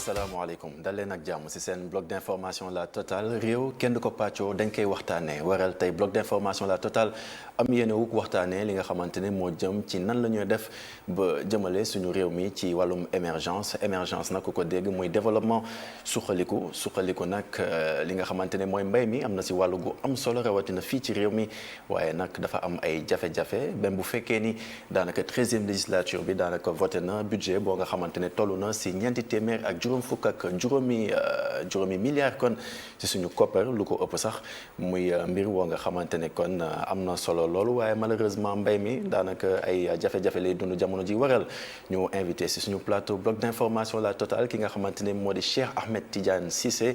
asalaamaaleykum dal leen ak jàmm ci seen bloc d'information la totale réew kenn du ko pàccoo dañ koy waxtaanee waral tey bloc d'information la totale am yéene wuk waxtaanee li nga xamante ne moo jëm ci nan la ñuy def ba jëmale suñu réew mi ci wàllum émergence nag ku ko dégg muy développement suqaliku nag li nga xamante ne mooy mbay mi am na ci wàllu gu am solo rawatina fii ci réew mi waaye nag dafa am ay jafe-jafe même bu fekkee ni daanaka 13e législature bi daanaka voté na budget boo nga xamante ne toll na ci ñeenti téeméer ak juróom fukk ak juróomi milliards kon ci suñu koppar lu ko ëpp sax muy mbir woo nga xamante ne kon am na solo loolu waaye malheureusement mbay mi daanaka ay jafe-jafe lay dund jamono ji waral ñu invité ci suñu plateau bloc d'information la totale ki nga xamante ne moo di Cheikh Ahmed Tidiane Cissé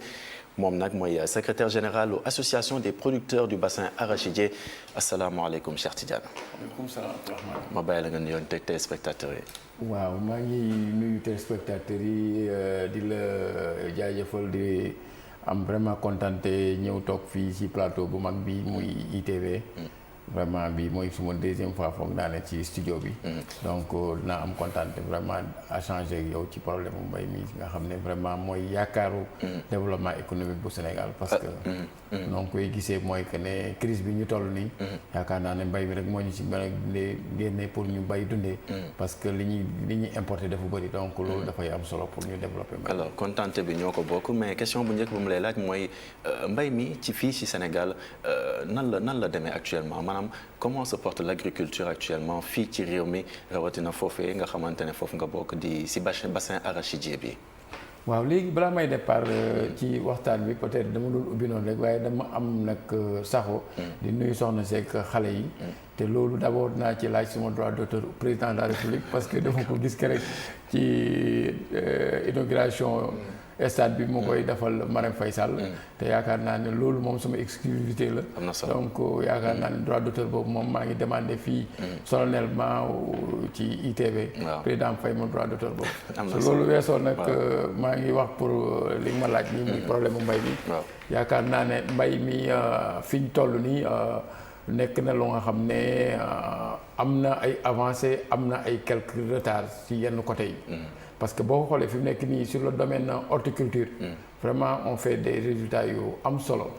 moom nag mooy secrétaire général u association des producteurs du bassin arachidier asalaamaaleykum Cheikh Tidiane. waaleykum salaam wa rahmatulah. ma bàyyi la nga nuyoon teg téléspectateurs yi. waaw maa ngi nuyu téléspectateurs yi di la jaajëfal di am vraiment contenté ñëw toog fii ci plateau bu mag bi muy ITV. vraiment bi mooy suma deuxième fois foog naa ne ci studio bi. donc dinaa am contenté vraiment à changer yow ci problème mu mbay mi nga xam ne vraiment mooy yaakaaru. développement économique bu Sénégal parce que. donc koy gisee mooy que ne crise bi ñu toll nii. yaakaar naa ne mbay mi rek moo ñu ci mën a génne pour ñu bay dundee. parce que li ñuy importer dafa bëri donc loolu dafay am solo pour ñu développer mbay. alors contenté bi ñoo ko bokk mais question bu njëkk bu mu lay laaj mooy mbay mi ci fii ci Sénégal nan la demee actuellement maanaam comment se porte l'agriculture actuellement fii ci réew mi rawatina foofee nga xamante ne foofu nga bokk di ci bassin arachidier bi. waaw léegi balaa may départ ci waxtaan bi peut-être dama doon ubbi noonu rek waaye dama am nag saxo di nuyu soxna seeg xale yi te loolu d'abord naa ci laaj suma droit d'auteur président de la République parce que dafa ko gis ke rek ci inauguration stade bi mu koy defal Marème Faye Sall te yaakaar naa ne loolu moom sama exclusivité la donc yaakaar naa ne droit d'auteur boobu moom maa ngi demandé fii solennellement ci ITV président Faye ma droit d'auteur boobu so loolu weesoo nag maa ngi wax pour li nga ma laaj nii muy problème mu mbay mi yaakaar naa ne mbay mi fi ñu toll nii nekk na lu nga xam ne am na ay avancées am na ay quelques retards ci yenn côté yi parce que boo ko xoolee fi mu nekk nii sur le domaine horticulture vraiment on fait des résultats yu am solo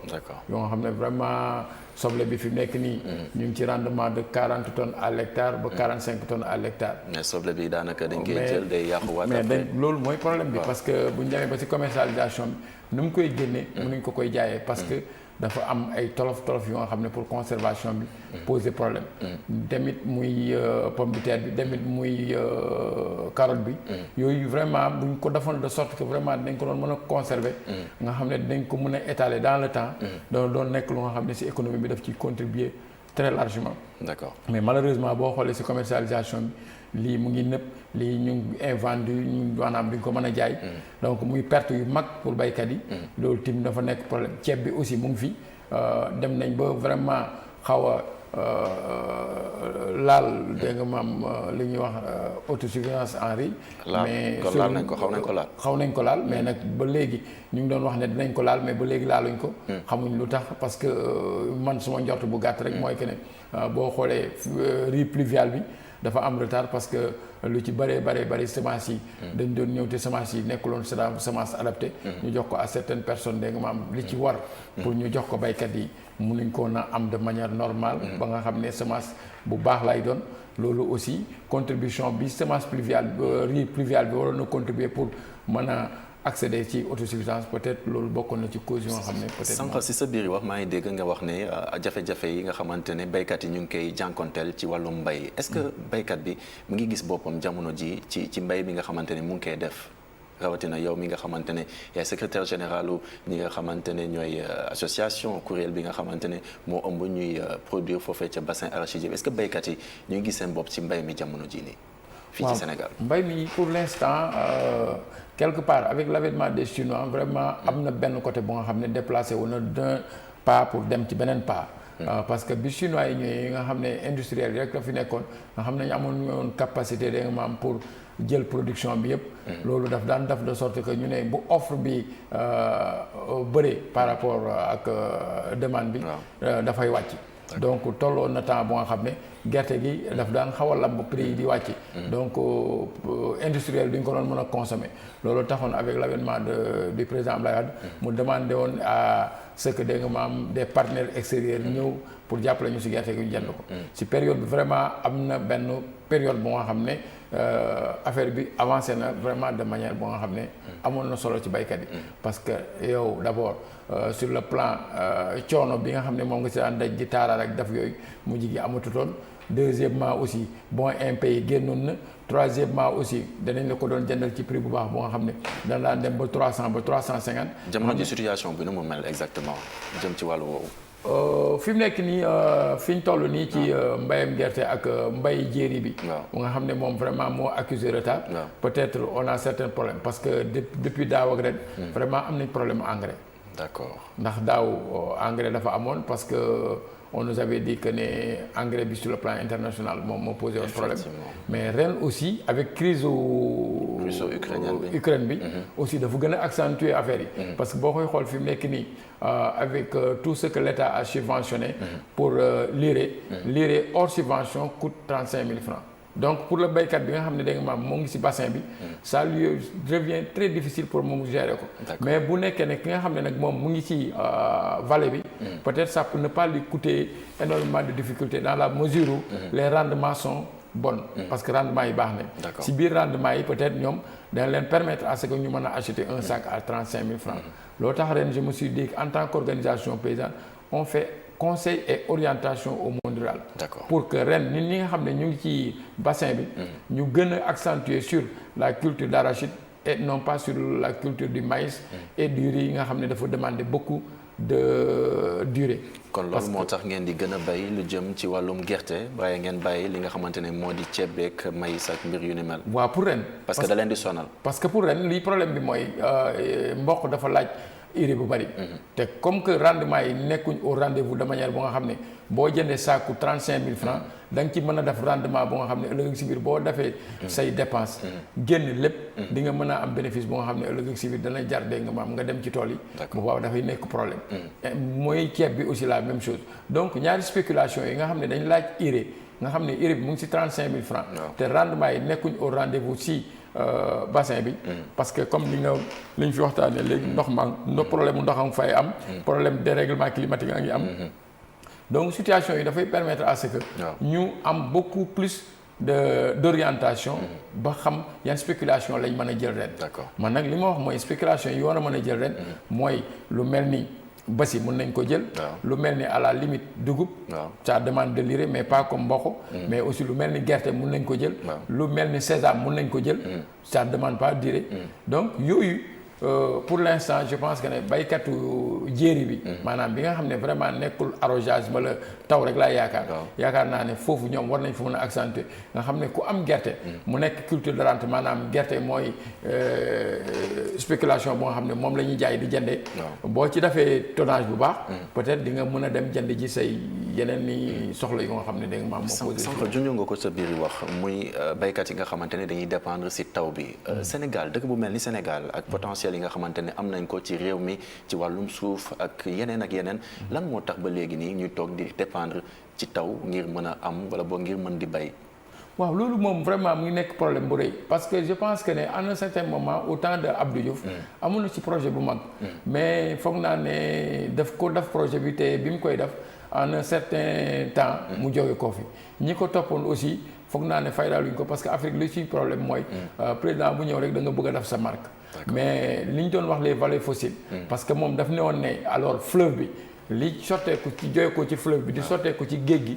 yoo nga xam ne vraiment soble bi fi mu nekk nii ñu ngi ci rendement de 40 tonnes à l'hectare ba 45 tonnes à l'hectare mais soble bi daanaka dañ koy jël day yàquwaat mais loolu mooy problème bi parce que bu ñu demee ba ci commercialisation bi nu mu koy génnee mënuñ ko koy jaayee parce que dafa am ay tolof yoo nga xam ne pour conservation bi poser problème demit muy pomme de terre bi demit muy carotte bi yooyu vraiment buñ ko defoon de sorte que vraiment dinañ ko doon mën a conserver nga xam ne dinañ ko mën a étaler dans le temps doon nekk lu nga xam ne ci économie bi daf ciy contribuer très largement d'accord mais malheureusement boo xoolee ci commercialisation bi lii mu ngi nëpp lii ñu invendu ñu maanaam duñ ko mën a jaay donc muy perte yu mag pour baykat yi loolu tim dafa nekk problème ceeb bi aussi mu ngi fi dem nañ ba vraiment xaw a laal dégg nga maam li ñuy wax autosuffisance en riz mais xaw nañ ko laal mais nag ba léegi ñu ngi doon wax ne dinañ ko laal mais ba léegi laaluñ ko xamuñ lu tax parce que man suma njort bu gàtt rek mooy que ne boo xoolee riz pluvial bi dafa am retard parce que lu ci bëree semence yi dañ doon ñëw te semence yi nekkuloon semence adaptée ñu jox ko à certaines personnes dégg nga maam li ci war pour ñu jox ko baykat yi mënuñ ko na am de manière normale ba nga xam ne semence bu baax lay doon loolu aussi contribution bi semence pluviale riz pluvial bi waroon na contribuer pour mën a accéder ci autosuffisance peut-être loolu bokkoon na ci cause yoo xam ne peut-être sànq si sa biir wax maa ngi dégg nga wax ne jafe-jafe yi nga xamante ne baykat yi ñu ngi koy jànkonteel ci wàllum mbay est-ce que baykat bi mu ngi gis boppam jamono ji ci mbay bi nga xamante ne mu ngi koy def rawatina yow mi nga xamante ne yaay secrétaire général ñi nga xamante ne ñooy association kuréel bi nga xamante ne moo ëmb ñuy produire foofee ca bassin arachidier est-ce que baykat yi ñu ngi gis seen bopp ci mbay mi jamono ji nii fii ci Sénégal mbay mi pour l'instant quelque part avec l'avènement des Chinois vraiment am na benn côté bu nga xam ne déplacé wu na d'un pas pour dem ci beneen pas parce que bi Chinois yi ñëwee nga xam ne industriel yi rek la fi nekkoon nga xam ne ñu amoon woon capacité da nga maam pour jël production bi yëpp loolu daf daan def de sorte que ñu ne bu offre bi bëree par rapport ak demande bi dafay wàcc donc tolloon na temps bu nga xam ne gerte gi daf daan xaw a lamb prix yi di wàcc donc industriel duñ ko doon mën a consommer loolu taxoon avec l'avènement du président Abdoulaye Wade mu demandé woon à ce que dégg nga maam des partenaires extérieurs ñëw pour jàppale ñu si gerte gi ñu jënd ko si période bi vraiment am na benn période bu nga xam ne affaire bi avancé na vraiment de manière bu nga xam ne amoon na solo ci baykat yi parce que yow d'abord sur le plan coono bi nga xam ne moom nga si daan daj di taaraar ak daf yooyu mujj gi amatutoon deuxièmement aussi bon impayé génnoon na troisièmement aussi danañ la ko doon jëndal ci prix bu baax bu nga xam ne dana daan dem ba 300 ba 350. jamono ji situation bi nu mu mel exactement jëm ci wàllu woowu. fi mu nekk nii fi ñu toll nii ci mbayam gerte ak mbay jéeri bi. bu nga xam ne moom vraiment moo accusé retard. peut-être on a certains problèmes parce que depuis daaw ak ren. vraiment am nañ problème engrais. d'accord ndax daaw engrais dafa amoon parce que. On nous avait dit que ne engrais bi sur le plan international moom moo posé un problème mais ren aussi avec crise Ukraine bi aussi dafa gën a accentuer affaire yi parce que boo koy xool fi mu nekk nii avec tout ce que l'État a subventionné pour l'urée hors subvention coûte 35 000 francs donc pour le baykat bi nga xam ne da nga maam moo ngi ci bassin bi ça lui devient très difficile pour moom gérer ko mais bu nekkee ne ki nga xam ne nag moom mu ngi ci vallée bi peut-être ça peut ne pas lui coûter énormément de difficultés dans la mesure où les rendements sont bons parce que rendement yi baax na ci biir rendement yi peut-être ñoom dana leen permettre à ce que ñu mën a acheter un sac à 35 000 francs loolu tax ren je me suis dit en tant qu'organisation paysanne on fait conseil et orientation au monde rural. D'accord. Pour que ren nit ñi nga xam ne ñu ngi ci bassin bi ñu gën a accentuer sur la culture d'arachide et non pas sur la culture du maïs et du riz yi nga xam ne dafa demander beaucoup de durée. kon loolu moo tax ngeen di gën a bay lu jëm ci wàllum gerte waaye ngeen bàyyi li nga xamante ne moo di ceeb beeg maïs ak mbir yu ni mel. waaw pour ren. parce que da leen di sonal. parce que pour ren lii problème bi mooy mboq dafa laaj. urée bu bari te comme que rendement yi nekkuñ au rendez-vous de manière bu nga xam ne boo jëndee saaku 35 000 francs da nga ci mën a def rendement bu nga xam ne ëllëg si biir boo defee say dépense génn lépp di nga mën a am bénéfice bu nga xam ne ëllëg si biir dana jar dégg nga maam nga dem ci tool yi bu baax dafay nekk problème mooy ceeb bi aussi la même chose donc ñaari spéculation yi nga xam ne dañ laaj urée nga xam ne urée bi mu ngi si 35 000 francs te rendement yi nekkuñ au rendez-vous si bassin bi parce que comme li ñu fi waxtaanee léegi problème ndox am fay am problème dérèglement climatique a ngi am donc situation yi dafay permettre à ce que ñu am beaucoup plus d'orientation ba xam yan spéculation lañ mën a jël ren man nag li ma wax mooy spéculation yi war a mën a jël ren mooy lu mel ni basi mën nañ ko jël lu mel ni à la limite dugub ça demande de l'urée mais pas comme mboq mais aussi lu mel ni gerte mën nañ ko jël lu mel ni sésame mën nañ ko jël ça demande pas d'urée donc yooyu pour l'instant je pense que ne baykatu jéeri bi maanaam bi nga xam ne vraiment nekkul arrosage wala taw rek laa yaakaar naa ne foofu ñoom war nañ fa mën a accentuer nga xam ne ku am gerte mu nekk culture de rente maanaam gerte mooy spéculation boo nga xam ne moom la ñuy jaay di jëndee boo ci defee tonnage bu baax peut-être di nga mën a dem jënd ji say yeneen ni soxla yi nga xam ne da nga maam moo posé sànq junj nga ko sa biir wax muy baykat yi nga xamante ne dañuy dépendre si taw bi Sénégal dëkk bu mel ni Sénégal ak potentiel yi nga xamante ne am nañ ko ci réew mi ci wàllum suuf ak yeneen lan moo tax ba léegi nii ñuy toog di dépendre ci taw ngir mën a am wala boo ngir mën di bay. waaw loolu moom vraiment mu ngi nekk problème bu rëy parce que je pense que ne à un certain moment au temps de Abdou Diouf amoon na ci projet bu mag mais foog naa ne daf projet bi te bi mu koy def en un certain temps mu jóge koo fi ñi ko toppoon aussi foog naa ne faydaaluñ ko parce que Afrique li ci problème mooy président bu ñëw rek da nga bëgg a def sa marque mais li ñu doon wax les vallées fossiles parce que moom daf ne woon ne alors fleuve bi li sotteeku ci joye ko ci fleuve bi di sotteeku ci géej gi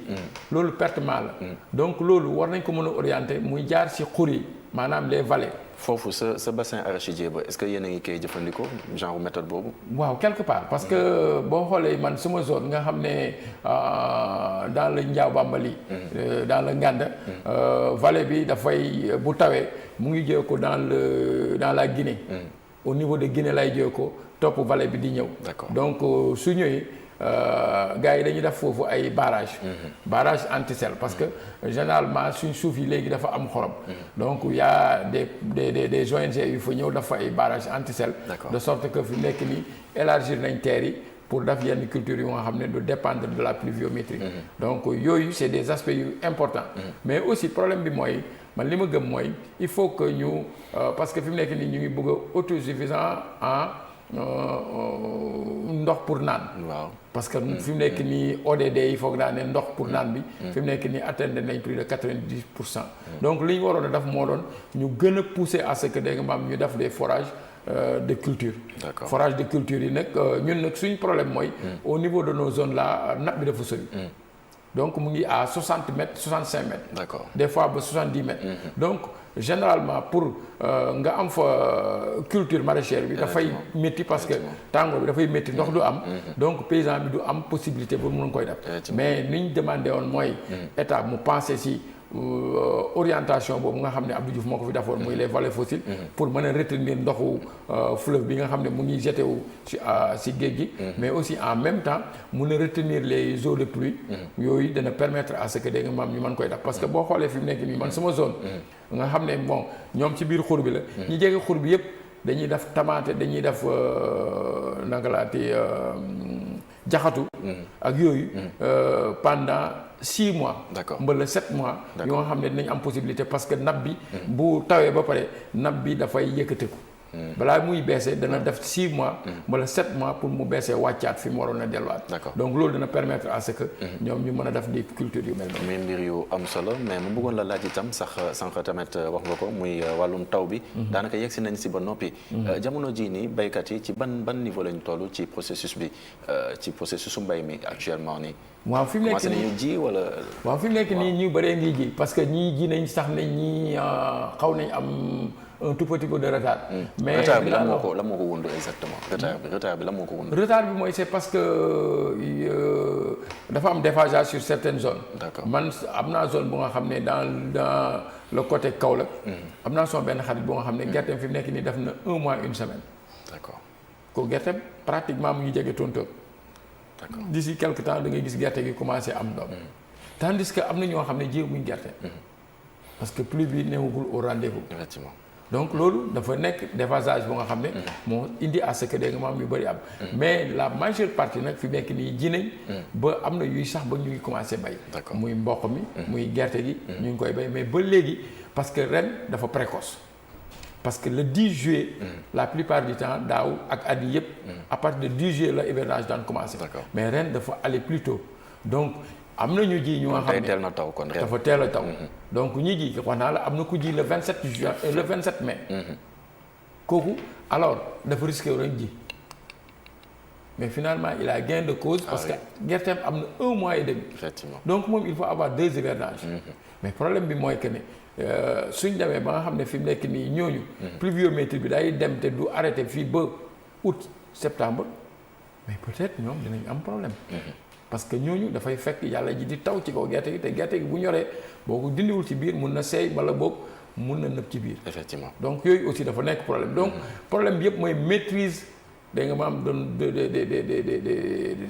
loolu pertement la donc loolu war nañ ko mën a orienter muy jaar ci xur yi maanaam les vallées foofu sa bassin arachidier ba est-ce que yéen a ngi koy jëfandikoo genre méthode boobu waaw quelque part parce que boo xoolee man suma zone nga xam ne dans le Ndiaw Bambali dans le Nganda vallée bi dafay bu tawee mu ngi jëye ko dans la Guinée au niveau de Guinée lay jëye ko topp vallée bi di ñëw donc su ñëwee gars yi dañuy def foofu ay barrage anti-sel parce que généralement suñ suuf yi léegi dafa am xorom donc y a des ONG yu fa ñëw dafa ay barrage anti-sel de sorte que fi nekk nii élargir nañ terre yi pour def yenn culture yu nga xam ne du dépendre de la pluviométrie. Donc yooyu c'est des aspects yu importants. mais aussi problème bi mooy man li ma gëm mooy il faut que ñu parce que fi mu nekk nii ñu ngi bëgg a autosuffisant en ndox pour naan. waaw parce que fi mu nekk nii ODD yi foog naa ne ndox pour naan bi. fi mu nekk nii atteindre nañ plus de 90%. donc li ñu waroon a def moo doon ñu gën a pousser à ce que dégg nga maam ñu def des forages de culture. D'accord. forage de culture yi nag ñun nag suñu problème mooy. au niveau de nos zones là nappe bi dafa sori. donc mu ngi à 60 mètres 65 mètres. D'accord. des fois ba 70 mètres. donc généralement pour nga am fa culture maraîchère bi dafay métti parce que tàngoor bi dafay métti ndox du am. donc paysan bi du am possibilité pour mun koy def. mais ni ñu demandé woon mooy. état mu pensé si. orientation boobu nga xam ne Abdou Diouf moo ko fi defoon muy les vallées fossiles pour mën a retenir ndoxu fleuve bi nga xam ne mu ngi jeté wu si géej gi mais aussi en même temps mun a retenir les eaux de pluie yooyu dana permettre à ce que dégg nga maam ñu mën koy def parce que boo xoolee fi mu nekk nii man sama zone nga xam ne bon ñoom ci biir xur bi la ñi jege xur bi yëpp dañuy def tamaate dañuy def naka laati jaxatu ak yooyu pendant 6 mois. D'accord. mbala 7 mois. yoo nga xam ne dinañ am possibilité parce que nappe bi. bu tawee ba pare nappe bi dafay yëkkateeku. balaa muy baissé dana def 6 mois. mbala 7 mois pour mu baissé wàccaat fi mu waroon a delluwaat. D'accord. donc loolu dana permettre à ce que. ñoom ñu mën a def des cultures yu mel noonu. muy mbir yu am solo mais mu bëggoon la laaj itam sax sànq tamit wax nga ko muy wàllum taw bi. daanaka yegg si nañ si ba noppi. jamono jii nii béykat yi ci ban niveau lañ toll ci processus bi ci processus mbay mi actuellement nii. waaw fi mu nekk commencé nii nañu ji wala. waaw fi mu nekk nii ñu bëree ngi ji parce que ñii ji nañ sax nañ ñii xaw nañ am un tout petit peu de retard. mais retard bi lan moo ko wundu exactement. retard bi lan moo ko wundu. retard bi mooy c'est parce que dafa am déphasage sur certaines zones. D'accord. man am naa zone bu nga xam ne dans le côté Kaolack. am naa sama benn xarit bu nga xam ne gerteem fi mu nekk nii def na 1 mois 1 semaine. D'accord. ko gerteem pratiquement mu ngi jege tontóor. D'accord. d'ici quelque temps da ngay gis gerte gi commencé am doom. tandis que am na ñoo xam ne jéemuñ gerte. parce que pluie bi newagul au rendez-vous. Effectivement. donc loolu dafa nekk déphasage bu nga xam ne. moo indi à ce que dégg nga maam yu bëri am. mais la majeure partie nag fi nekk nii ji nañ. ba am na yuy sax ba ñu ngi commencé bay. D'accord. muy mboq mi. muy gerte gi. ñu ngi koy bay mais ba léegi parce que ren dafa précoce. parce que le 10 juillet. la plupart du temps daaw ak at yi yëpp. à partir de 10 juillet la hivernage daan commencé. D'accord. mais ren dafa aller plus tôt donc am na ñu ji ñu nga xam tey ne teel na taw kon ren. dafa teel a taw. donc ñi ji wax naa la am na ku ji le 27 juin le 27 mai. kooku alors dafa risqué woon ji mais finalement il a gain de cause. parce que gerteem am na 1 mois et demi. Effectivement. donc moom il faut avoir 2 hivernages. mais problème bi mooy que ne suñ demee ba nga xam ne fi mu nekk nii ñooñu. pluviométrie bi day dem te du arrêté fii ba août septembre mais peut-être ñoom dinañ am problème. parce que ñooñu dafay fekk yàlla ji di taw ci kaw gerte gi te gerte gi bu ñoree boo ko dindiwul ci biir mun na seey wala boog mun na nëb ci biir. Effectivement. donc yooyu aussi dafa nekk problème donc problème bi yëpp mooy maîtrise da nga maam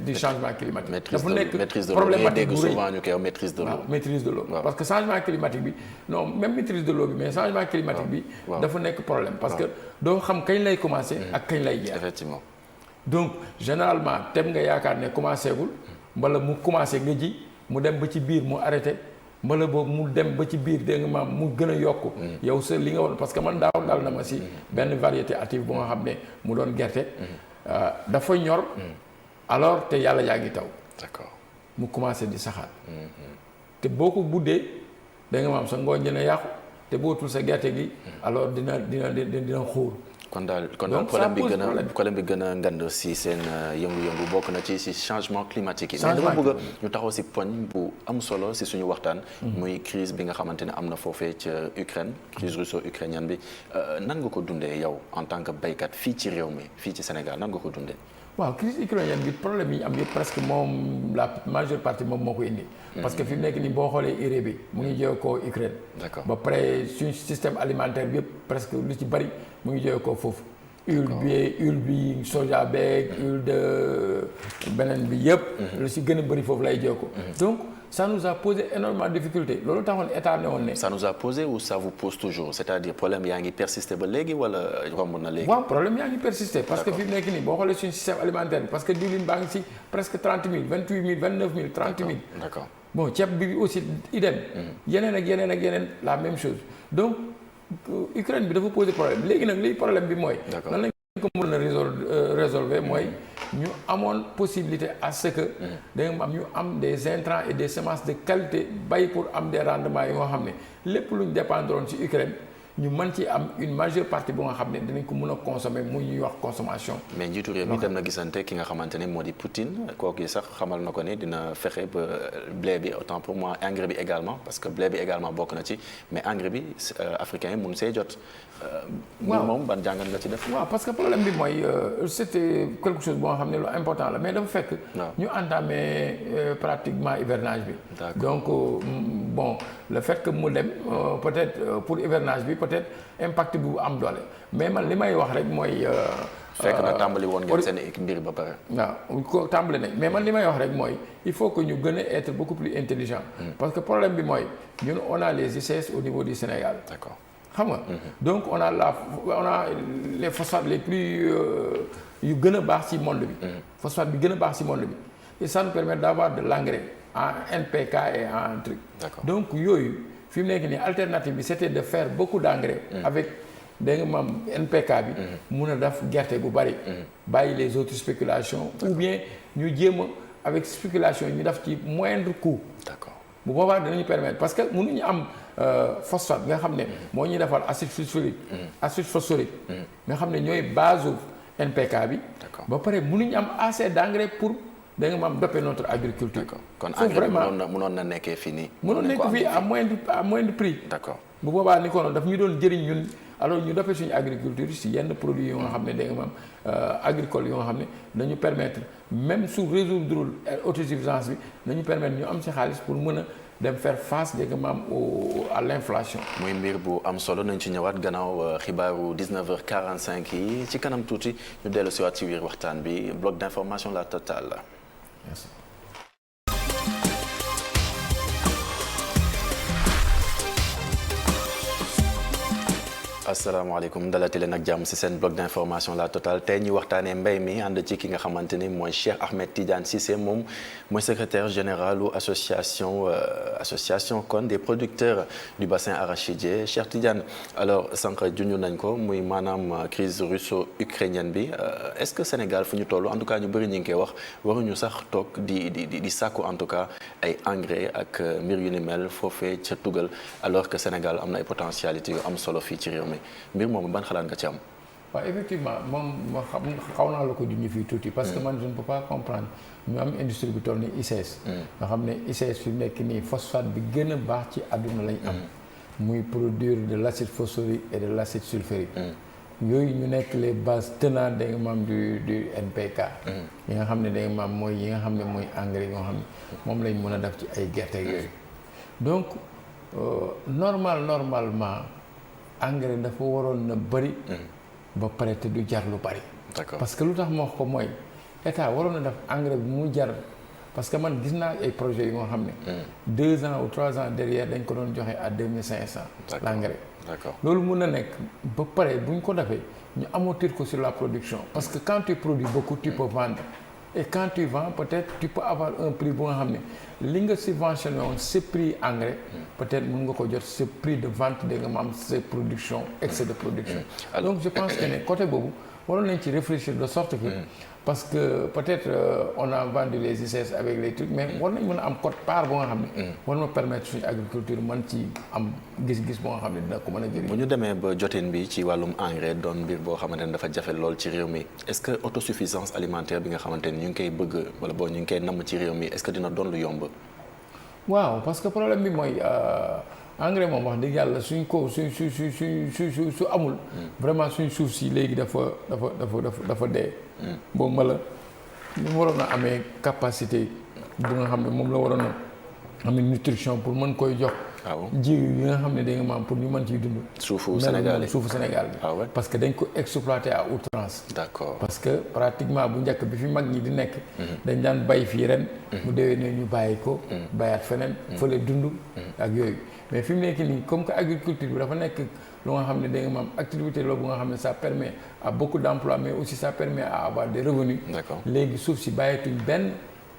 du changement climatique. dafa nekk maîtrise de l'eau problématique bu rëy souvent ñu koy wax maîtrise de l'eau. waaw maîtrise de l'eau waaw. parce que changement climatique bi non même maîtrise de l'eau bi mais changement climatique bi. waaw. dafa nekk problème parce que doo xam kañ lay commencer. ak kañ lay jeex. Effectivement. donc généralement tem nga yaakaar ne commencé gul mbala mu commencé nga ji mu dem ba ci biir mu arrêté mbala boobu mu dem ba ci biir dégg nga maam mu gën a yokku yow sa li nga woon parce que man daaw dal na ma si benn variété active bu nga xam ne mu doon gerte dafa ñor alors te yàlla yaa ngi taw D'accord. mu commencé di saxaat te boo ko buddee dégg nga maam sa ngooñ dina yàqu te bootul sa gerte gi alors dina xóor kon daal Donc, problème bi ça pose gën a problème. problème bi gën a ngand si seen yëngu-yëngu bokk na ci si changement climatique yi. mais Changement dama bëgg ñu taxaw si poñ bu am solo si suñu waxtaan. muy crise bi nga xamante ne am na foofee ca Ukraine crise russo-ukrainienne bi nan nga ko dundee yow en tant que béykat fii ci réew mi fii ci Sénégal nan nga ko dundee. waaw crise ukrainienne bi problème yi am yëpp presque moom la majeure partie moom moo ko indi. parce que fi mu nekk nii boo xoolee urée bi mu ngi jóge koo Ukraine. D'accord. ba pare suñu système alimentaire bi yëpp presque lu ci bari mu ngi jóge koo foofu. huile bi soja beeg huile de beneen bi yëpp. lu si gën a bëri foofu lay jokko donc ça nous a posé énormément de difficultés loolu taxoon état ne woon ne. ça nous a posé ou ça vous pose toujours c'est-à-dire problème yaa ngi persister ba léegi wala romb na léegi. waaw problème yaa ngi persister parce que fi mu nekk nii boo xoolee suñu système alimentaire bi parce que diwlin baa ngi si presque 30 000 28 000 29 000 30 000. d'accord bon ceeb bi aussi idem. yeneen ak yeneen la même chose donc Ukraine bi dafa poser problème léegi nag liy problème bi mooy. d'accord nan lañ ko mën a résolver mooy ñu amoon possibilité à ce que. da nga am ñu am des intrants et des semences de qualité bay pour am des rendements yoo xam ne lépp lu ñu dépendroon ci Ukraine ñu mën ci am une majeure partie bu nga xam ne dinañ ko mën a consommer mu ñuy wax consommation. mais njiitu réew mi dem na gisante ki nga xamante ne moo di Poutine kooku sax xamal na ko ne dina fexe ba blé bi autant pour moi engrais bi également parce que blé bi également bokk na ci mais engrais bi africain yi mun see jot. waaw moom ban jàngat nga ci def. waaw parce que problème bi mooy c'était quelque chose boo xam ne lu important la mais dafa fekk. ñu entamé pratiquement hivernage bi. donc bon le fait que mu dem peut-être pour hivernage bi peut-être impact bu am doole mais man li may wax rek mooy. fekk na tàmbali woon ngeen seen mbir ba pare. waaw ko tàmbali nañ mais man li may wax rek mooy il faut que ñu gën a être beaucoup plus intelligent. parce que problème bi mooy ñun on a les ICS au niveau du Sénégal. d'accord. xam nga donc on a les phosphates les plus yu gën a baax ci monde bi. phosphate bi gën a baax ci monde bi et ça nous permet d'avoir de l'engrais en NPK et en truc. d'accord donc yooyu fi mu nekk nii alternative bi c'était de faire beaucoup d'engrais. avec da nga maam NPK bi. mun a def gerte bu bari. bàyyi les autres spéculations. ou bien ñu jéem a avec spéculation ñu def ci moindre coût. d'accord bu boobaa dinañu permettre parce que mënuñu am. phosphate nga xam ne moo ñuy defal acide sulfurique acide phosphorique nga xam ne ñooy base NPK bi ba pare mënuñu am assez d'engrais pour da nga maam dopper notre agriculture. kon engrais mënoon na nekkee fii nii. mënoon nekk fii à moindre prix. d'accord bu boobaa ni ko noonu daf ñu doon jëriñ ñun alors ñu dopper suñu agriculture si yenn produits yoo nga xam ne da nga maam agricole yoo nga xam ne dañu permettre même sous résoudre autosuffisance bi nañu permettre ñu am si xaalis pour mën a dem faire face dégg nga maam à l'inflation. muy mbir bu am solo nañ ci ñëwaat gannaaw xibaaru 19h45 yi ci kanam tuuti ñu dellu si waat ci biir waxtaan bi bloc d'information la totale. Merci. asalaamaaleykum dalati leen ak jàmm ci seen bloc d'information la totale tey ñu waxtaanee mbay mi ànd ci ki nga xamante ni mooy Cheikh Ahmed Tidiane Cissé moom mooy secrétaire général u association kon des producteurs du bassin arachidier Cheikh Tidiane alors sànq junñu nañ ko muy maanaam crise russo-ukrainienne bi est-ce que Sénégal fu ñu toll en tout cas ñu bëri ñu ngi koy wax waruñu sax toog di sàkku en tout cas ay engrais ak mbir yu ni mel foofee ca tugal alors que Sénégal am na ay potentialités yu am solo fii ci réew mi mbir moomu ban xalaat nga ci am. waaw effectivement moom xaw naa la ko junj fii tuuti. parce que man je ne peux pas comprendre ñu am industrie bi toll ni ICS. nga xam ne ICS fi nekk nii phosphate bi gën a baax ci àdduna lañ am. muy produire de l'acide phosphorique et de l'acide sulfurique. yooyu ñu nekk les bases tenantes da nga maam du NPK. yi nga xam ne da nga maam mooy yi nga xam ne mooy engrais yoo xam ne moom lañ mën a def ci ay gerte yooyu. donc normalement. engrais dafa waroon na bëri. ba pare te du jar lu bëri. d'accord parce que lu tax ma wax ko mooy état waroon na def engrais bi mu jar parce que man gis naa ay projets yu nga xam ne. 2 ans ou 3 ans derrière dañ ko doon joxe à 2500. l'engrais. d'accord loolu mun na nekk ba pare bu ñu ko defee ñu amortir ko sur la production. parce que quand tu produis beaucoup tu peux vendre. et quand tu vends peut-être tu peux avoir un prix bu nga xam ne li nga subventionné woon ce prix engrais peut-être mën nga ko jot ce prix de vente da nga ma am sa production excès de production donc je pense que ne côté boobu waroon nañ ci réfléchir de sorte que parce que peut-être on a vendu les ICS avec les trucs mais war nañ mën a am code part boo nga xam ne war na permettre suñu agriculture mën ci am gis-gis boo nga xam ne dina ko mën a jëriñ. bu ñu demee ba jotin bi ci wàllum engrais doon mbir boo xamante ne dafa jafe lool ci réew mi est-ce que autosuffisance alimentaire bi nga xamante ne ñu ngi koy bëgg wala boo ñu ngi koy namm ci réew mi est-ce que dina doon lu yomb. waaw parce que problème bi mooy engrais moom wax dëgg yàlla suñ ko su amul. vraiment suñ suuf si léegi dafa dee. boobu ma la ni mu waroon a amee capacité bu nga xam ne moom la waroon a amee nutrition pour mën koy jox jiw yi nga xam ne da nga maam pour ñu mën ciy dund. suufu Sénégal bi. parce que dañ ko exploité à outrance. d'accord parce que pratiquement bu njëkk bi fi mag ñi di nekk. dañ daan bay fii ren. mu déwee ne ñu bàyyi ko. bayaat feneen. fële dund. ak yooyu mais fi mu nekk nii comme que agriculture bi dafa nekk lu nga xam ne da nga maam activité la bu nga xam ne ça permet à beaucoup d'emplois mais aussi ça permet à avoir des revenus. d'accord léegi suuf si bàyyeetuñ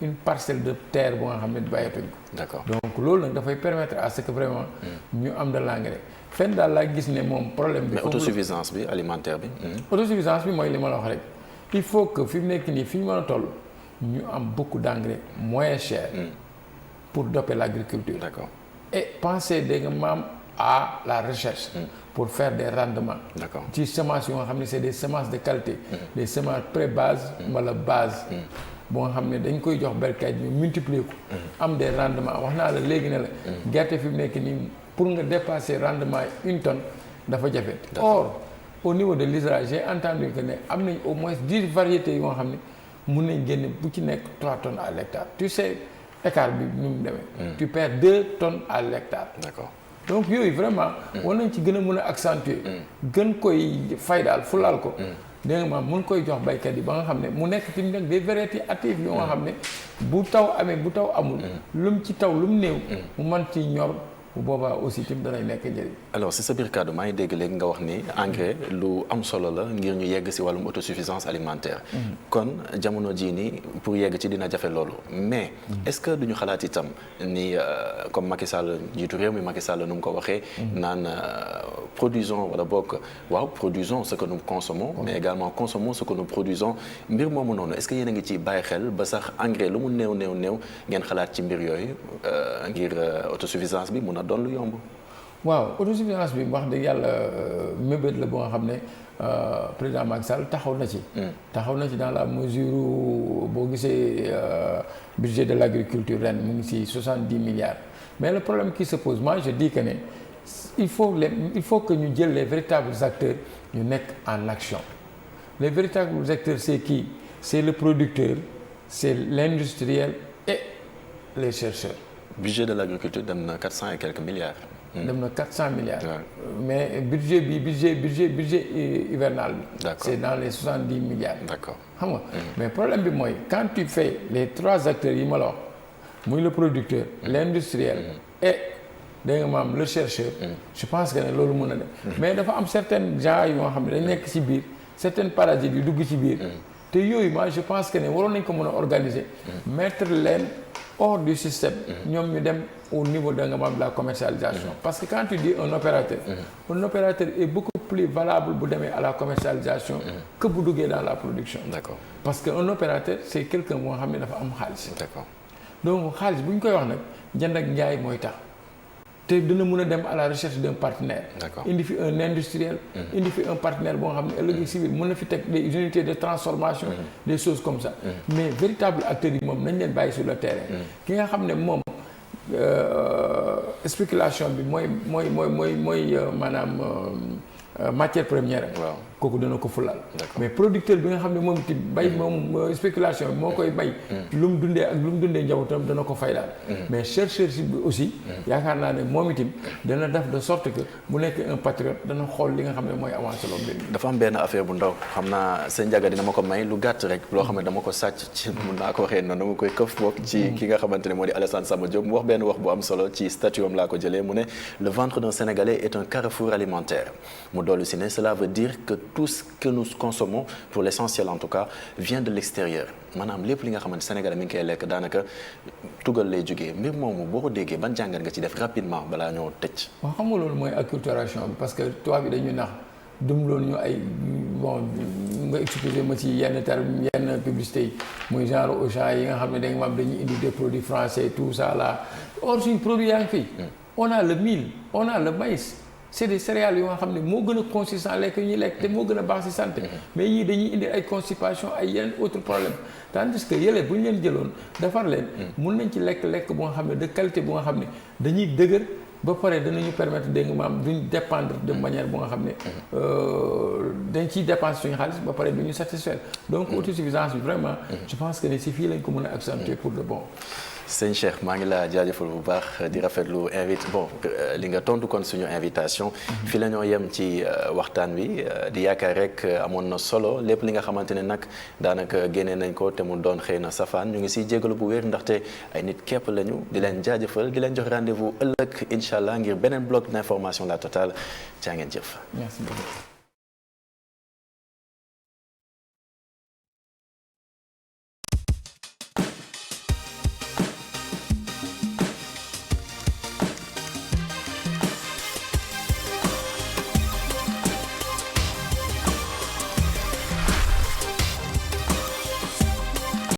une parcelle de terre bu nga xam ne bàyyeetuñ ko. d'accord donc loolu nag dafay permettre à ce que vraiment ñu am de l'engrais fenn daal laa gis ne moom problème bi. mais autosuffisance bi alimentaire bi. autosuffisance bi mooy li ma la wax rek il faut que fi mu nekk nii fi ñu mën a toll ñu am beaucoup d'engrais moins cher. pour doper l'agriculture. d'accord et penser dégg nga maam à la recherche. pour faire des rendements. d'accord ci semences yoo nga xam ne c'est des semences de qualité. des semences pré-base wala base. boo nga xam ne dañ koy jox béykat ñu multiplier ko. am des rendements wax naa la léegi ne la. gerte fi mu nekk nii pour nga dépasser rendement une tonne dafa jafe. or au niveau de l'ISRA j'ai entendu que ne am nañ au moins 10 variétés yoo xam ne mun nañ génne bu ci nekk 3 tonnes à l'hectare tu sais écart bi nu mu demee. tu perds 2 tonnes à l'hectare. d'accord donc yooyu vraiment. war nañ ci gën a mën a accentuer. gën koy faydaal fulaal ko. dégg nga maam mun koy jox baykat yi ba nga xam ne mu nekk tamit nag des variétés actives yoo nga xam ne bu taw amee bu taw amul. lum ci taw lum néew. mu mën ci ñor bu boobaa aussi tamit danay nekk njëriñ. alors si sa biir kàddu maa ngi dégg léegi nga wax ni engrais lu am solo la ngir ñu yegg si wàllum autosuffisance alimentaire. kon jamono jii nii pour yegg ci dina jafe loolu mais est-ce que duñu xalaat itam ni comme Macky Sall njiitu réew mi Macky Sall nu mu ko waxee. naan produisons wala bokk waaw produisons ce que nous consommons. mais également consommons ce que nous produisons mbir moomu noonu est-ce que yéen a ngi ciy bàyyi xel ba sax engrais lu mu néew ngeen xalaat ci mbir yooyu ngir autosuffisance bi mun a doon lu yomb. waaw autosuffisance bi wax dëgg yàlla mébét la boo nga xam ne président Macky Sall taxaw na ci. taxaw na ci dans la mesure boo gisee budget de l'agriculture ren mu ngi ci 70 milliards mais le problème qui se pose moi je dis que ne il faut que ñu jël les véritables acteurs ñu nekk en action les véritables acteurs c'est qui c'est le producteur c'est l'industriel et les chercheurs. budget de l'agriculture dem na 400 et quelques milliards. dem na 400 milliards. mais budget hivernal bi. d'accord c'est dans les 70 milliards. d'accord xam nga mais problème bi mooy quand tu fais les 3 acteurs yi ma la wax muy le producteur. l'industriel et da nga maam le chercheur. je pense que ne loolu mën na dem. mais dafa am certaines gens yoo xam ne dañ nekk ci biir certaines parasites yu dugg ci biir. te yooyu moi je pense que ne waroon nañ ko mën a organiser. mettre leen hors du système. ñoom ñu dem au niveau da nga maam de la commercialisation. parce que quand tu dis un opérateur. un opérateur est beaucoup plus valable bu demee à la commercialisation. que bu duggee dans la production. d'accord parce que un opérateur c'est quelqu'un moo xam ne dafa am xaalis. d'accord donc xaalis bu ñu koy wax nag jënd ak njaay mooy tax. te dina mën a dem à la recherche d'un partenaire. d'accord indi fi un industriel. indi fi un partenaire boo xam ne ëllëg si biir mën na fi teg des unités de transformation. des choses comme ça. mais véritable acteurs yi moom nañ leen bàyyi sur le terrain. ki nga xam ne moom spéculation bi mooy maanaam matière première. waaw kooku dana ko fulal. mais producteur bi nga xam ne moom itam bay moom spéculation bi moo koy bay. lu mu dundee ak lu mu dundee njabootam dana ko fay daal. mais chercheur si bi aussi. yaakaar naa ne moom itam dana def de sorte que mu nekk un patriote dana xool li nga xam ne mooy avancé loolu mbir mi. dafa am benn affaire bu ndaw xam naa seen njaga dina ma ko may lu gàtt rek loo xam ne dama ko sàcc ci mun naa ko waxee noonu dama koy këf bokk ci ki nga xamante ne moo di Alassane Samba Diop mu wax benn wax bu am solo ci statut am laa ko jëlee mu ne le ventre d'un Sénégalais est un carrefour alimentaire mu dolli si ne cela veut dire que tout ce que nous consommons pour l'essentiel en tout cas vient de l'extérieur maanaam lépp li nga xamante Sénégal mi ngi koy lekk daanaka tugal lay jógee mbir moomu boo ko déggee ban jàngat nga ci def rapidement balaa ñoo tëj. waaw xam nga loolu mooy acculturation bi parce que tubaab bi dañuy nax dum loolu ñu ay bon nga expliqué ma ci yenn terme yenn publicité yi muy genre Auchan yi nga xam ne da nga am dañuy indi des produits français tout ça là or suñu produit yaa ngi fii on a le mil on a le maïs. c'est des céréales yoo nga xam ne moo gën a consistant lekk yu ñuy lekk te moo gën a baax ci santé mais yii dañuy indi ay constipation ay yeneen autres problèmes tandis que yële bu ñu leen jëloon defar leen mun nañ ci lekk bu nga xam ne de qualité bu nga xam ne dañuy dëgër ba pare danañu permettre dégg nga maam duñ dépendre de manière bu nga xam ne dañ ciy dépenser suñu xaalis ba pare duñu satisfaire donc autosuffisance bi vraiment je pense que ne si fii lañ ko mën a accentuer pour de bon. sëñ Cheikh maa ngi laa jaajëfal bu baax di rafetlu li nga tontu kon suñu invitation. fi la ñoo yem ci waxtaan wi di yaakaar rek amoon na solo lépp li nga xamante ne nag daanaka génnee nañ ko te mu doon xëy na safaan ñu ngi siy jégalu bu wér ndaxte ay nit képp lañu di leen jaajëfal di leen jox rendez-vous ëllëg incha allah ngir beneen bloc d'information la totale jaa ngeen jëf. Merci beaucoup.